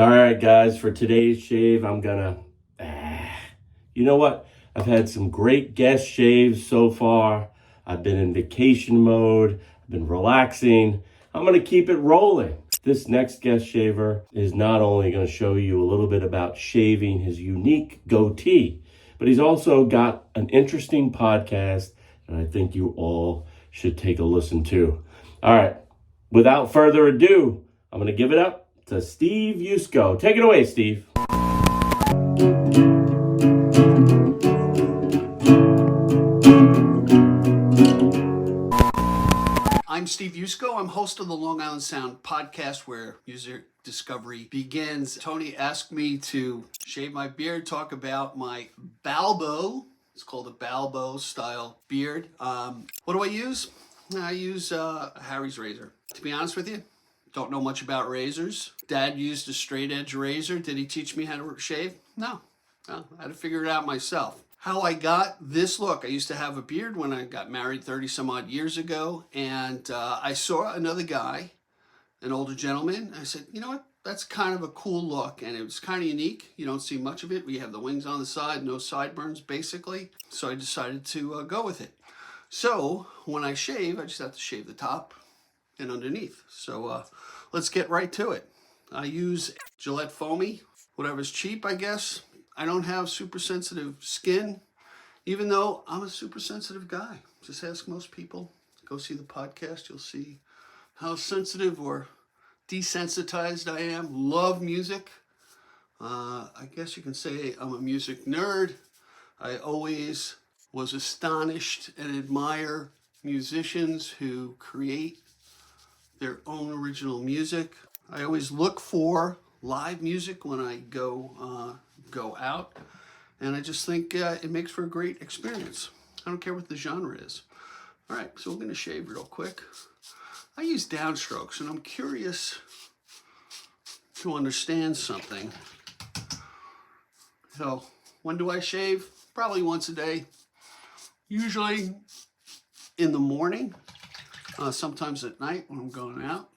All right, guys, for today's shave, I'm gonna, you know what? I've had some great guest shaves so far. I've been in vacation mode. I've been relaxing. I'm gonna keep it rolling. This next guest shaver is not only gonna show you a little bit about shaving his unique goatee, but he's also got an interesting podcast that I think you all should take a listen to. All right, without further ado, I'm gonna give it up to Steve Yusko. Take it away, Steve. I'm Steve Yusko. I'm host of the Long Island Sound podcast where music discovery begins. Tony asked me to shave my beard, talk about my Balbo. It's called a Balbo style beard. What do I use? I use Harry's razor. To be honest with you, don't know much about razors. Dad used a straight edge razor. Did he teach me how to shave? No. I had to figure it out myself. How I got this look. I used to have a beard when I got married 30 some odd years ago, and I saw another guy, an older gentleman. I said, you know what? That's kind of a cool look, and it was kind of unique. You don't see much of it. We have the wings on the side, no sideburns basically. So I decided to go with it. So when I shave, I just have to shave the top and underneath. So let's get right to it. I use Gillette Foamy, whatever's cheap, I guess. I don't have super sensitive skin, even though I'm a super sensitive guy. Just ask most people. Go see the podcast. You'll see how sensitive or desensitized I am. Love music. I guess you can say I'm a music nerd. I always was astonished and admire musicians who create their own original music. I always look for live music when I go out, and I just think it makes for a great experience. I don't care what the genre is. All right, so we're going to shave real quick. I use downstrokes, and I'm curious to understand something. So, when do I shave? Probably once a day. Usually in the morning, sometimes at night when I'm going out.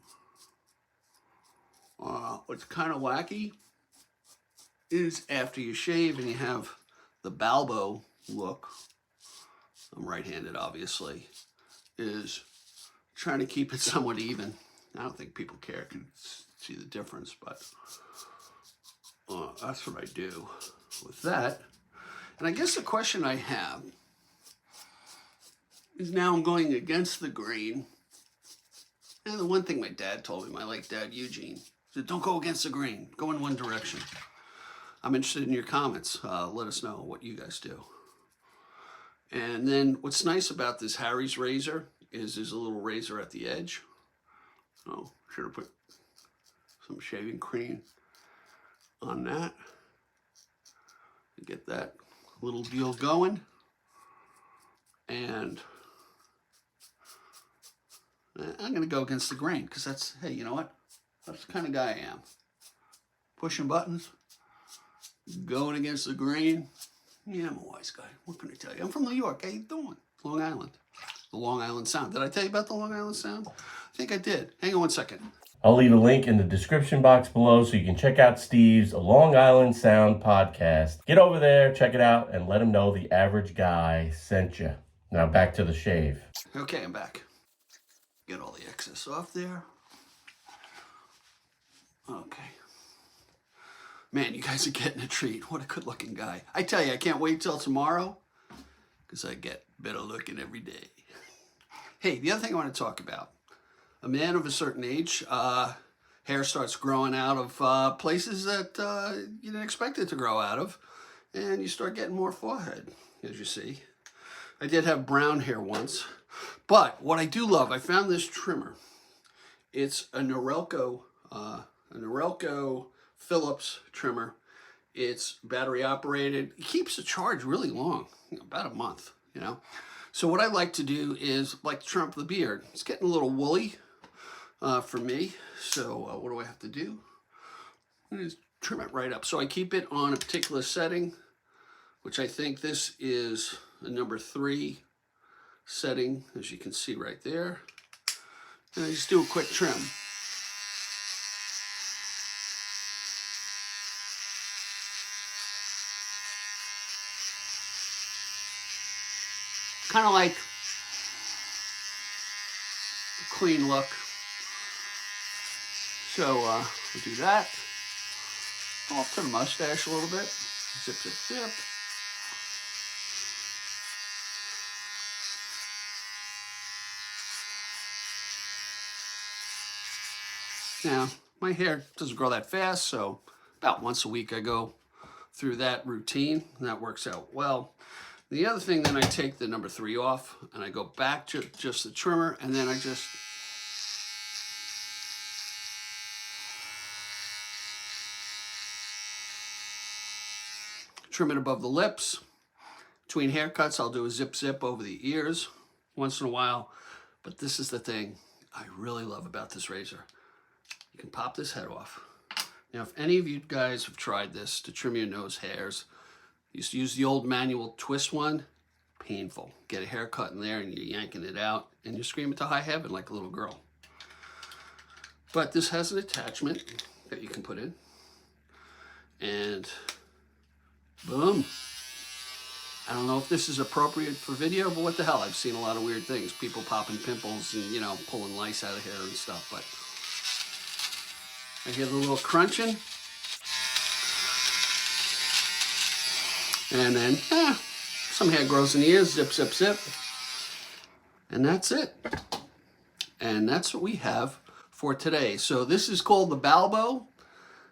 What's kind of wacky is after you shave and you have the Balbo look, I'm right-handed obviously, is trying to keep it somewhat even. I don't think people can see the difference, but that's what I do with that. And I guess the question I have is, now I'm going against the grain. And the one thing my dad told me, my late dad Eugene, said, don't go against the grain, go in one direction. I'm interested in your comments. Let us know what you guys do. And then what's nice about this Harry's razor is there's a little razor at the edge. Oh, should have put some shaving cream on that to get that little deal going. And I'm going to go against the grain because that's, hey, you know what? That's the kind of guy I am. Pushing buttons, going against the grain. Yeah, I'm a wise guy. What can I tell you? I'm from New York. How you doing? Long Island. The Long Island Sound. Did I tell you about the Long Island Sound? I think I did. Hang on one second. I'll leave a link in the description box below so you can check out Steve's Long Island Sound podcast. Get over there, check it out, and let him know the average guy sent you. Now back to the shave. Okay, I'm back. Get all the excess off there. Okay. Man, you guys are getting a treat. What a good-looking guy. I tell you, I can't wait till tomorrow because I get better looking every day. Hey, the other thing I want to talk about. A man of a certain age, hair starts growing out of places that you didn't expect it to grow out of, and you start getting more forehead, as you see. I did have brown hair once, but what I do love, I found this trimmer. It's a Norelco Phillips trimmer. It's battery operated. It keeps the charge really long, about a month, you know. So what I like to do is like to trim up the beard. It's getting a little woolly for me. So what do I have to do? Just trim it right up. So I keep it on a particular setting, which I think this is a number 3 setting, as you can see right there. And I just do a quick trim. kind of like a clean look. So we'll do that. Off to the mustache a little bit. Zip, zip, zip. Now, my hair doesn't grow that fast, so about once a week I go through that routine, and that works out well. The other thing, then I take the number 3 off, and I go back to just the trimmer, and then I just trim it above the lips. Between haircuts, I'll do a zip zip over the ears once in a while. But this is the thing I really love about this razor. You can pop this head off. Now, if any of you guys have tried this to trim your nose hairs, you used to use the old manual twist one, painful. Get a haircut in there and you're yanking it out and you're screaming to high heaven like a little girl. But this has an attachment that you can put in. And boom. I don't know if this is appropriate for video, but what the hell? I've seen a lot of weird things. People popping pimples and, you know, pulling lice out of hair and stuff. But I hear the little crunching. And then, some hair grows in the ears. Zip, zip, zip. And that's it. And that's what we have for today. So this is called the Balbo.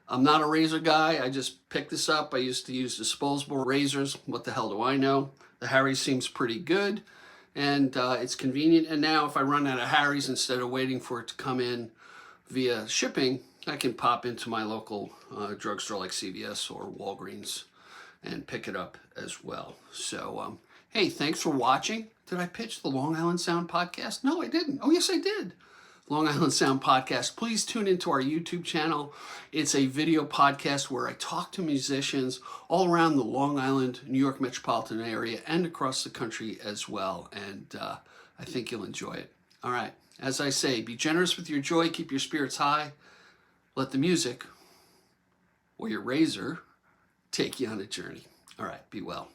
I'm not a razor guy. I just picked this up. I used to use disposable razors. What the hell do I know? The Harry's seems pretty good, and it's convenient. And now if I run out of Harry's, instead of waiting for it to come in via shipping, I can pop into my local drugstore like CVS or Walgreens and pick it up as well. So, hey, thanks for watching. Did I pitch the Long Island Sound podcast? No, I didn't. Oh, yes, I did. Long Island Sound podcast. Please tune into our YouTube channel. It's a video podcast where I talk to musicians all around the Long Island, New York metropolitan area and across the country as well. And I think you'll enjoy it. All right. As I say, be generous with your joy. Keep your spirits high. Let the music or your razor take you on a journey. All right. Be well.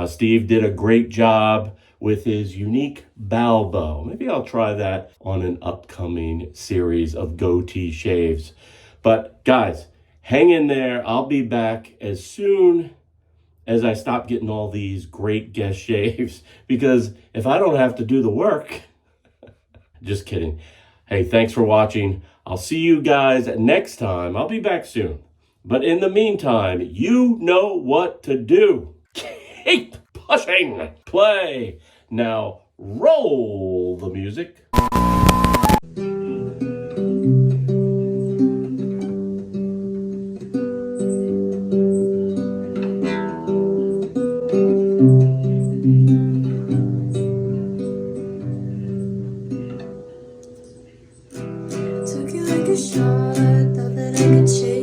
Steve did a great job with his unique Balbo. Maybe I'll try that on an upcoming series of goatee shaves. But guys, hang in there. I'll be back as soon as I stop getting all these great guest shaves, because if I don't have to do the work, just kidding. Hey, thanks for watching. I'll see you guys next time. I'll be back soon. But in the meantime, you know what to do. Keep pushing. Play. Now roll the music. Took you like a shot, thought that I could chase.